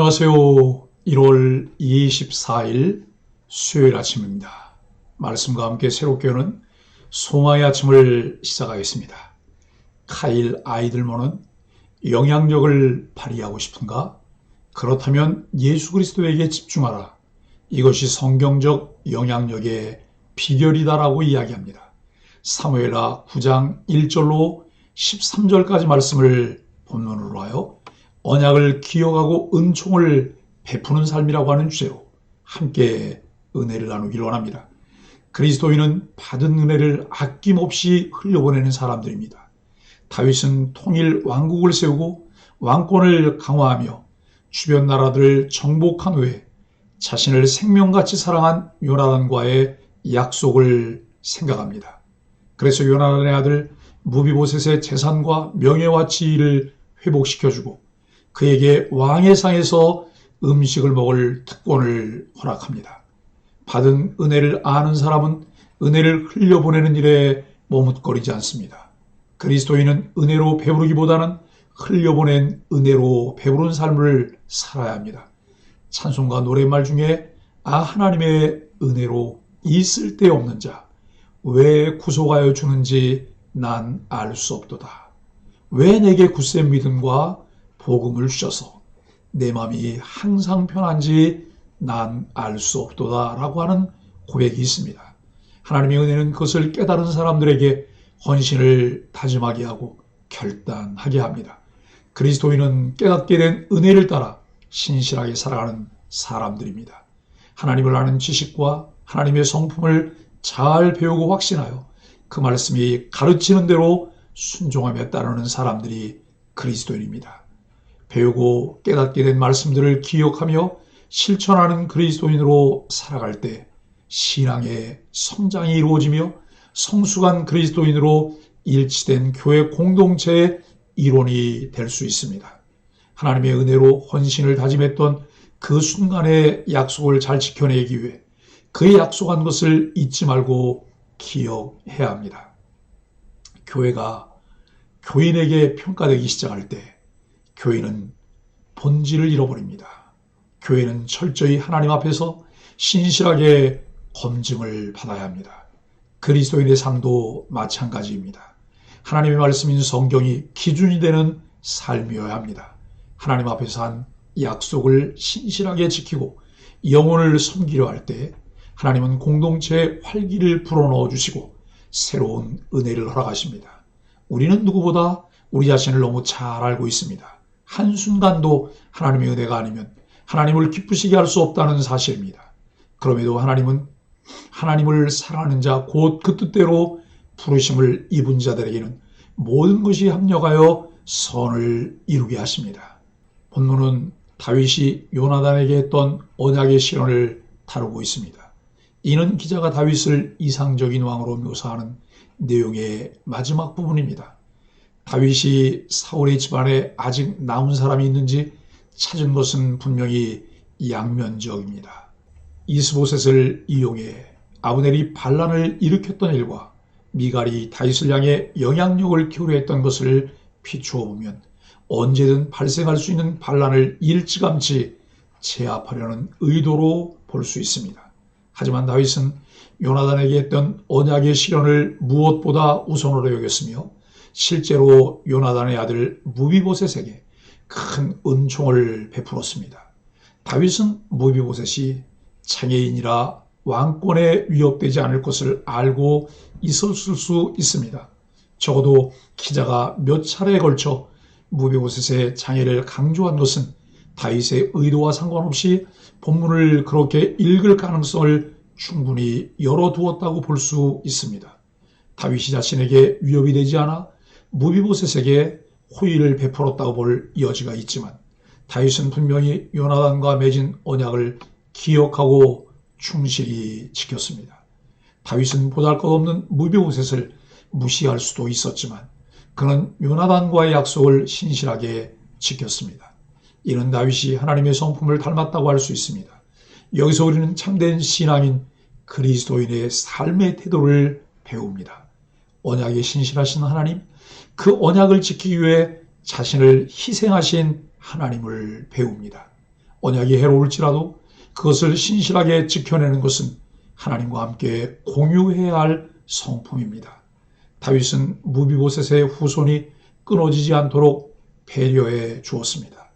안녕하세요. 1월 24일 수요일 아침입니다. 말씀과 함께 새롭게 오는 소망의 아침을 시작하겠습니다. 카일 아이들모는 영향력을 발휘하고 싶은가? 그렇다면 예수 그리스도에게 집중하라. 이것이 성경적 영향력의 비결이다라고 이야기합니다. 사무엘하 9장 1절로 13절까지 말씀을 본문으로 하여 언약을 기억하고 은총을 베푸는 삶이라고 하는 주제로 함께 은혜를 나누기를 원합니다. 그리스도인은 받은 은혜를 아낌없이 흘려보내는 사람들입니다. 다윗은 통일 왕국을 세우고 왕권을 강화하며 주변 나라들을 정복한 후에 자신을 생명같이 사랑한 요나단과의 약속을 생각합니다. 그래서 요나단의 아들 무비보셋의 재산과 명예와 지위를 회복시켜주고 그에게 왕의 상에서 음식을 먹을 특권을 허락합니다. 받은 은혜를 아는 사람은 은혜를 흘려보내는 일에 머뭇거리지 않습니다. 그리스도인은 은혜로 배부르기보다는 흘려보낸 은혜로 배부른 삶을 살아야 합니다. 찬송가 노랫말 중에 하나님의 은혜로 이 쓸데없는 자 왜 구속하여 주는지 난 알 수 없도다. 왜 내게 굳센 믿음과 복음을 주셔서 내 마음이 항상 편한지 난 알 수 없도다 라고 하는 고백이 있습니다. 하나님의 은혜는 그것을 깨달은 사람들에게 헌신을 다짐하게 하고 결단하게 합니다. 그리스도인은 깨닫게 된 은혜를 따라 신실하게 살아가는 사람들입니다. 하나님을 아는 지식과 하나님의 성품을 잘 배우고 확신하여 그 말씀이 가르치는 대로 순종하며 따르는 사람들이 그리스도인입니다. 배우고 깨닫게 된 말씀들을 기억하며 실천하는 그리스도인으로 살아갈 때 신앙의 성장이 이루어지며 성숙한 그리스도인으로 일치된 교회 공동체의 일원이 될 수 있습니다. 하나님의 은혜로 헌신을 다짐했던 그 순간의 약속을 잘 지켜내기 위해 그의 약속한 것을 잊지 말고 기억해야 합니다. 교회가 교인에게 평가되기 시작할 때 교인은 본질을 잃어버립니다. 교회는 철저히 하나님 앞에서 신실하게 검증을 받아야 합니다. 그리스도인의 삶도 마찬가지입니다. 하나님의 말씀인 성경이 기준이 되는 삶이어야 합니다. 하나님 앞에서 한 약속을 신실하게 지키고 영혼을 섬기려 할 때 하나님은 공동체에 활기를 불어넣어 주시고 새로운 은혜를 허락하십니다. 우리는 누구보다 우리 자신을 너무 잘 알고 있습니다. 한순간도 하나님의 은혜가 아니면 하나님을 기쁘시게 할 수 없다는 사실입니다. 그럼에도 하나님은 하나님을 사랑하는 자 곧 그 뜻대로 부르심을 입은 자들에게는 모든 것이 합력하여 선을 이루게 하십니다. 본문은 다윗이 요나단에게 했던 언약의 실언을 다루고 있습니다. 이는 기자가 다윗을 이상적인 왕으로 묘사하는 내용의 마지막 부분입니다. 다윗이 사울의 집안에 아직 남은 사람이 있는지 찾은 것은 분명히 양면적입니다. 이스보셋을 이용해 아브넬이 반란을 일으켰던 일과 미갈이 다윗을 향해 영향력을 키우려 했던 것을 비추어 보면 언제든 발생할 수 있는 반란을 일찌감치 제압하려는 의도로 볼 수 있습니다. 하지만 다윗은 요나단에게 했던 언약의 실현을 무엇보다 우선으로 여겼으며 실제로 요나단의 아들 무비보셋에게 큰 은총을 베풀었습니다. 다윗은 무비보셋이 장애인이라 왕권에 위협되지 않을 것을 알고 있었을 수 있습니다. 적어도 기자가 몇 차례에 걸쳐 무비보셋의 장애를 강조한 것은 다윗의 의도와 상관없이 본문을 그렇게 읽을 가능성을 충분히 열어두었다고 볼 수 있습니다. 다윗이 자신에게 위협이 되지 않아 무비보셋에게 호의를 베풀었다고 볼 여지가 있지만 다윗은 분명히 요나단과 맺은 언약을 기억하고 충실히 지켰습니다. 다윗은 보잘것없는 무비보셋을 무시할 수도 있었지만 그는 요나단과의 약속을 신실하게 지켰습니다. 이는 다윗이 하나님의 성품을 닮았다고 할 수 있습니다. 여기서 우리는 참된 신앙인 그리스도인의 삶의 태도를 배웁니다. 언약에 신실하신 하나님, 그 언약을 지키기 위해 자신을 희생하신 하나님을 배웁니다. 언약이 해로울지라도 그것을 신실하게 지켜내는 것은 하나님과 함께 공유해야 할 성품입니다. 다윗은 무비보셋의 후손이 끊어지지 않도록 배려해 주었습니다.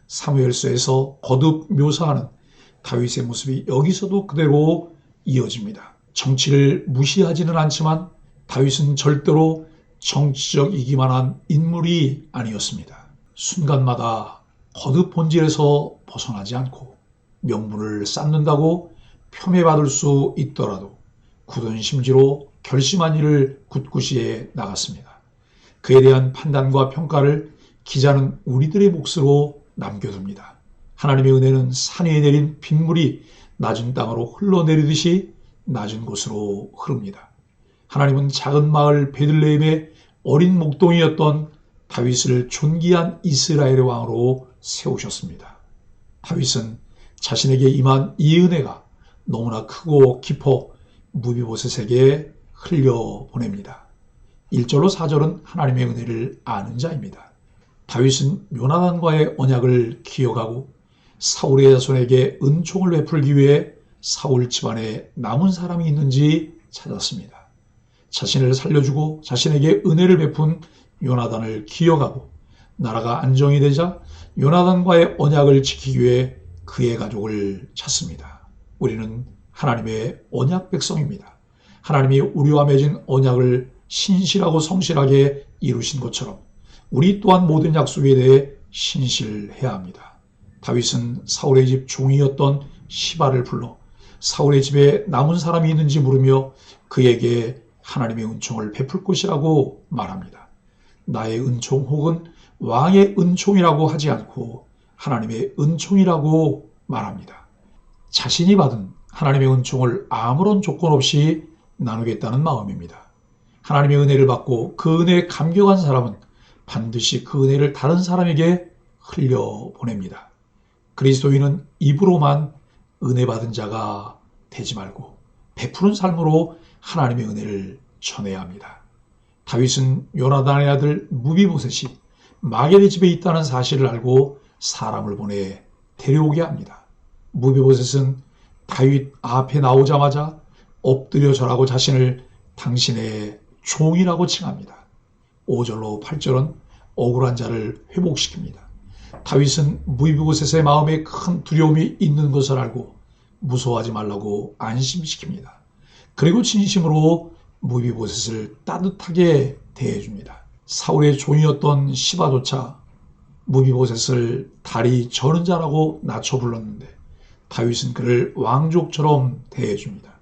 사무엘서에서 거듭 묘사하는 다윗의 모습이 여기서도 그대로 이어집니다. 정치를 무시하지는 않지만 다윗은 절대로 정치적이기만 한 인물이 아니었습니다. 순간마다 거듭 본질에서 벗어나지 않고 명분을 쌓는다고 폄훼받을 수 있더라도 굳은 심지로 결심한 일을 굳굳이 해 나갔습니다. 그에 대한 판단과 평가를 기자는 우리들의 몫으로 남겨둡니다. 하나님의 은혜는 산 위에 내린 빗물이 낮은 땅으로 흘러내리듯이 낮은 곳으로 흐릅니다. 하나님은 작은 마을 베들레헴의 어린 목동이었던 다윗을 존귀한 이스라엘의 왕으로 세우셨습니다. 다윗은 자신에게 임한 이 은혜가 너무나 크고 깊어 무비보셋에게 흘려보냅니다. 1절로 4절은 하나님의 은혜를 아는 자입니다. 다윗은 요나단과의 언약을 기억하고 사울의 자손에게 은총을 베풀기 위해 사울 집안에 남은 사람이 있는지 찾았습니다. 자신을 살려주고 자신에게 은혜를 베푼 요나단을 기억하고 나라가 안정이 되자 요나단과의 언약을 지키기 위해 그의 가족을 찾습니다. 우리는 하나님의 언약 백성입니다. 하나님이 우리와 맺은 언약을 신실하고 성실하게 이루신 것처럼 우리 또한 모든 약속에 대해 신실해야 합니다. 다윗은 사울의 집 종이었던 시바를 불러 사울의 집에 남은 사람이 있는지 물으며 그에게 하나님의 은총을 베풀 것이라고 말합니다. 나의 은총 혹은 왕의 은총이라고 하지 않고 하나님의 은총이라고 말합니다. 자신이 받은 하나님의 은총을 아무런 조건 없이 나누겠다는 마음입니다. 하나님의 은혜를 받고 그 은혜에 감격한 사람은 반드시 그 은혜를 다른 사람에게 흘려보냅니다. 그리스도인은 입으로만 은혜 받은 자가 되지 말고 베푸는 삶으로 하나님의 은혜를 전해야 합니다. 다윗은 요나단의 아들 무비보셋이 마겔의 집에 있다는 사실을 알고 사람을 보내 데려오게 합니다. 무비보셋은 다윗 앞에 나오자마자 엎드려 절하고 자신을 당신의 종이라고 칭합니다. 5절로 8절은 억울한 자를 회복시킵니다. 다윗은 무비보셋의 마음에 큰 두려움이 있는 것을 알고 무서워하지 말라고 안심시킵니다. 그리고 진심으로 무비보셋을 따뜻하게 대해줍니다. 사울의 종이었던 시바조차 무비보셋을 다리 저는 자라고 낮춰 불렀는데 다윗은 그를 왕족처럼 대해줍니다.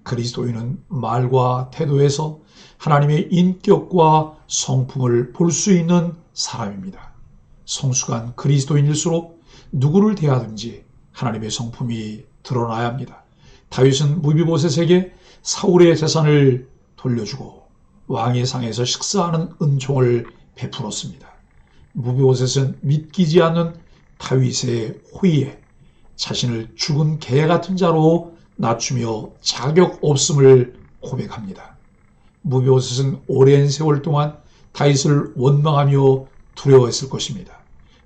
그리스도인은 말과 태도에서 하나님의 인격과 성품을 볼 수 있는 사람입니다. 성숙한 그리스도인일수록 누구를 대하든지 하나님의 성품이 드러나야 합니다. 다윗은 무비보셋에게 사울의 재산을 돌려주고 왕의 상에서 식사하는 은총을 베풀었습니다. 무비보셋은 믿기지 않는 다윗의 호의에 자신을 죽은 개 같은 자로 낮추며 자격 없음을 고백합니다. 무비보셋은 오랜 세월 동안 다윗을 원망하며 두려워했을 것입니다.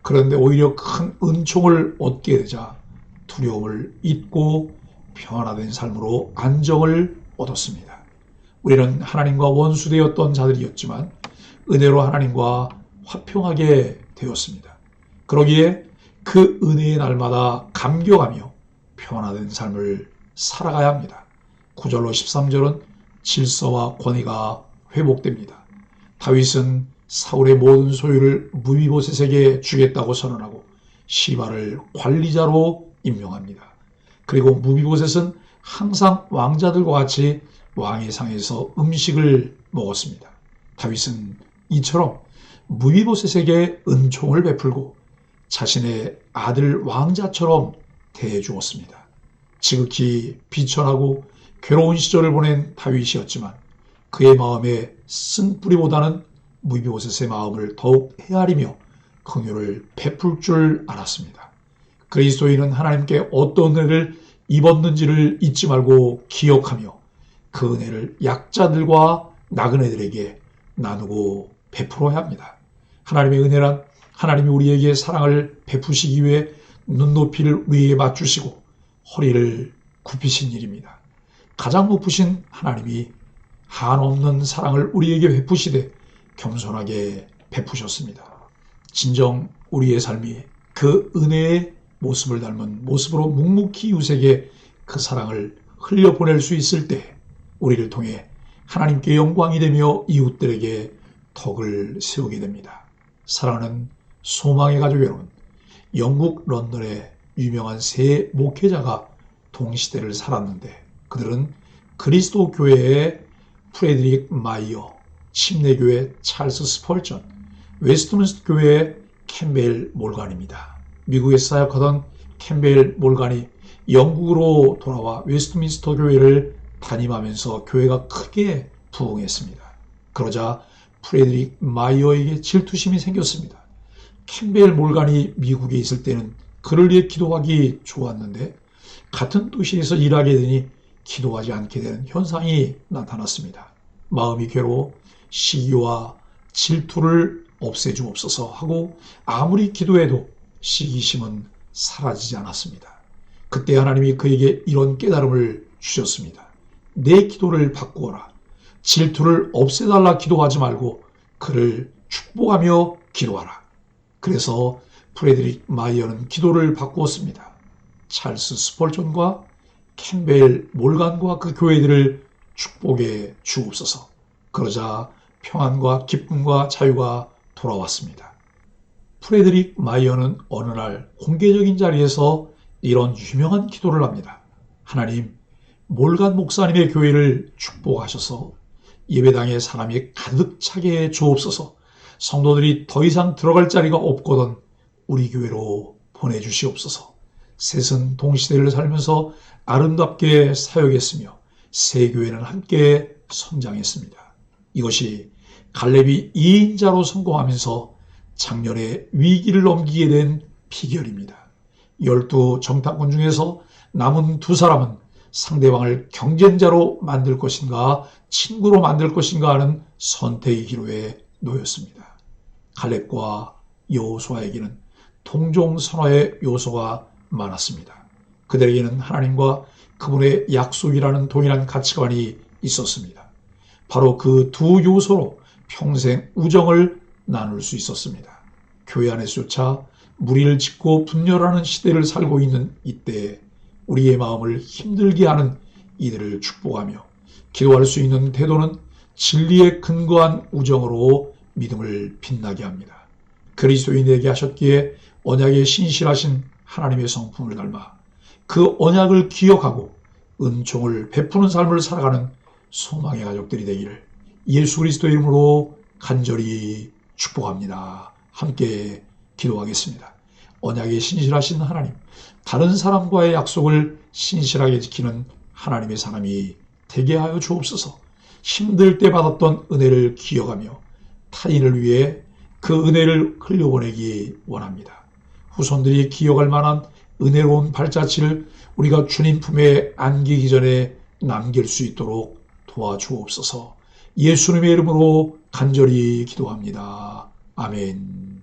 그런데 오히려 큰 은총을 얻게 되자 두려움을 잊고 평안화된 삶으로 안정을 얻었습니다. 우리는 하나님과 원수되었던 자들이었지만 은혜로 하나님과 화평하게 되었습니다. 그러기에 그 은혜의 날마다 감격하며 평안화된 삶을 살아가야 합니다. 9절로 13절은 질서와 권위가 회복됩니다. 다윗은 사울의 모든 소유를 무비보셋에게 주겠다고 선언하고 시바를 관리자로 임명합니다. 그리고 무비보셋은 항상 왕자들과 같이 왕의 상에서 음식을 먹었습니다. 다윗은 이처럼 무비보셋에게 은총을 베풀고 자신의 아들 왕자처럼 대해 주었습니다. 지극히 비천하고 괴로운 시절을 보낸 다윗이었지만 그의 마음에 쓴뿌리보다는 무비보셋의 마음을 더욱 헤아리며 긍휼을 베풀 줄 알았습니다. 그리스도인은 하나님께 어떤 은혜를 입었는지를 잊지 말고 기억하며 그 은혜를 약자들과 나그네들에게 나누고 베풀어야 합니다. 하나님의 은혜란 하나님이 우리에게 사랑을 베푸시기 위해 눈높이를 우리에게 맞추시고 허리를 굽히신 일입니다. 가장 높으신 하나님이 한없는 사랑을 우리에게 베푸시되 겸손하게 베푸셨습니다. 진정 우리의 삶이 그 은혜의 모습을 닮은 모습으로 묵묵히 이웃에게 그 사랑을 흘려보낼 수 있을 때 우리를 통해 하나님께 영광이 되며 이웃들에게 덕을 세우게 됩니다. 사랑하는 소망의 가족 여러분, 영국 런던의 유명한 세 목회자가 동시대를 살았는데 그들은 그리스도 교회의 프레드릭 마이어, 침례교회 찰스 스펄전, 웨스트민스터 교회의 캠벨 몰간입니다. 미국에서 사역하던 캠벨 몰간이 영국으로 돌아와 웨스트민스터 교회를 담임하면서 교회가 크게 부흥했습니다. 그러자 프레드릭 마이어에게 질투심이 생겼습니다. 캠벨 몰간이 미국에 있을 때는 그를 위해 기도하기 좋았는데 같은 도시에서 일하게 되니 기도하지 않게 되는 현상이 나타났습니다. 마음이 괴로워 시기와 질투를 없애주옵소서 하고 아무리 기도해도 시기심은 사라지지 않았습니다. 그때 하나님이 그에게 이런 깨달음을 주셨습니다. 내 기도를 바꾸어라. 질투를 없애달라 기도하지 말고 그를 축복하며 기도하라. 그래서 프레드릭 마이어는 기도를 바꾸었습니다. 찰스 스펄전과 캠벨 몰간과 그 교회들을 축복해 주옵소서. 그러자 평안과 기쁨과 자유가 돌아왔습니다. 프레드릭 마이어는 어느 날 공개적인 자리에서 이런 유명한 기도를 합니다. 하나님, 몰간 목사님의 교회를 축복하셔서 예배당에 사람이 가득 차게 해 주옵소서. 성도들이 더 이상 들어갈 자리가 없거든 우리 교회로 보내주시옵소서. 셋은 동시대를 살면서 아름답게 사역했으며 세 교회는 함께 성장했습니다. 이것이 갈렙이 2인자로 성공하면서 작년에 위기를 넘기게 된 비결입니다. 12 정탐꾼 중에서 남은 2사람은 상대방을 경쟁자로 만들 것인가 친구로 만들 것인가 하는 선택의 기로에 놓였습니다. 갈렙과 여호수아에게는 동종선화의 요소가 많았습니다. 그들에게는 하나님과 그분의 약속이라는 동일한 가치관이 있었습니다. 바로 그 두 요소로 평생 우정을 나눌 수 있었습니다. 교회 안에서조차 무리를 짓고 분열하는 시대를 살고 있는 이때에 우리의 마음을 힘들게 하는 이들을 축복하며 기도할 수 있는 태도는 진리에 근거한 우정으로 믿음을 빛나게 합니다. 그리스도인에게 하셨기에 언약에 신실하신 하나님의 성품을 닮아 그 언약을 기억하고 은총을 베푸는 삶을 살아가는 소망의 가족들이 되기를 예수 그리스도의 이름으로 간절히 축복합니다. 함께 기도하겠습니다. 언약에 신실하신 하나님, 다른 사람과의 약속을 신실하게 지키는 하나님의 사람이 되게 하여 주옵소서. 힘들 때 받았던 은혜를 기억하며 타인을 위해 그 은혜를 흘려보내기 원합니다. 후손들이 기억할 만한 은혜로운 발자취를 우리가 주님 품에 안기기 전에 남길 수 있도록 도와주옵소서. 예수님의 이름으로 간절히 기도합니다. 아멘.